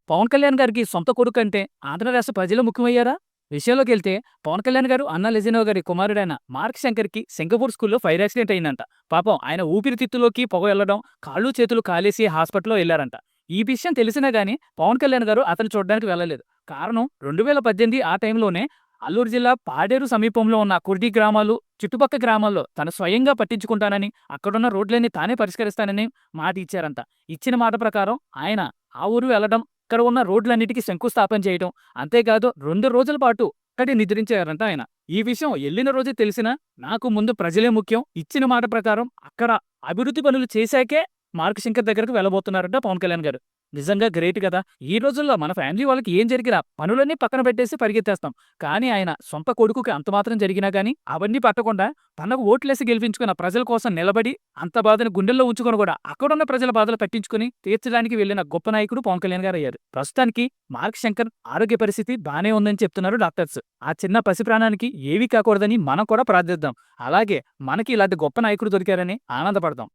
పవన్ కళ్యాణ్ గారికి సొంత కొడుకంటే ఆంధ్ర రాష్ట్ర ప్రజలు ముఖ్యమయ్యారా? విషయంలోకెళ్తే పవన్ కళ్యాణ్ గారు అన్న లెజినో గారి కుమారుడైన మార్క్ శంకర్‌కి సింగపూర్ స్కూల్‌లో ఫైర్ యాక్సిడెంట్ అయిందంట. పాపం ఆయన ఊపిరితిత్తుల్లోకి పొగ వెళ్లడం, కాళ్ళు చేతులు కాలేసి హాస్పిటల్‌లో ఎళ్లారంట. ఈ విషయం తెలిసినా గాని పవన్ కళ్యాణ్ గారు అతన్ని చూడ్డానికి వెళ్ళలేదు. కారణం 2018 ఆ టైంలోనే అల్లూరు జిల్లా పాడేరు సమీపంలో ఉన్న కుర్డి గ్రామాలు, చుట్టుపక్క గ్రామాల్లో తను స్వయంగా పట్టించుకుంటానని, అక్కడున్న రోడ్లన్నీ తానే పరిష్కరిస్తానని మాట ఇచ్చారంట. ఇచ్చిన మాట ప్రకారం ఆయన ఆ ఊరు వెళ్లడం, ఇక్కడ ఉన్న రోడ్లన్నిటికీ శంకుస్థాపన చేయటం, అంతేకాదు 2 రోజుల పాటు అక్కడే నిద్రించారంట ఆయన. ఈ విషయం ఎళ్ళిన రోజే తెలిసినా, నాకు ముందు ప్రజలే ముఖ్యం, ఇచ్చిన మాట ప్రకారం అక్కడ అభివృద్ధి పనులు చేశాకే మార్క్ శంకర్ దగ్గరకు వెళ్ళబోతున్నారంట పవన్ కళ్యాణ్ గారు. నిజంగా గ్రేట్ కదా! ఈ రోజుల్లో మన ఫ్యామిలీ వాళ్ళకి ఏం జరిగినా పనులన్నీ పక్కన పెట్టేసి పరిగెత్తేస్తాం. కానీ ఆయన సొంత కొడుకుకి అంత మాత్రం జరిగినా గాని అవన్నీ పట్టకుండా తనకు ఓట్లేసి గెలిపించుకున్న ప్రజల కోసం నిలబడి, అంత బాధని గుండెల్లో ఉంచుకొని కూడా అక్కడున్న ప్రజల బాధలు పట్టించుకొని తీర్చడానికి వెళ్లిన గొప్ప నాయకుడు పవన్ కళ్యాణ్ గారయ్యారు. ప్రస్తుతానికి మార్క్ శంకర్ ఆరోగ్య పరిస్థితి బానే ఉందని చెప్తున్నారు డాక్టర్స్. ఆ చిన్న పసి ప్రాణానికి ఏవీ కాకూడదని మనం కూడా ప్రార్థిద్దాం. అలాగే మనకి ఇలాంటి గొప్ప నాయకుడు దొరికారని ఆనందపడదాం.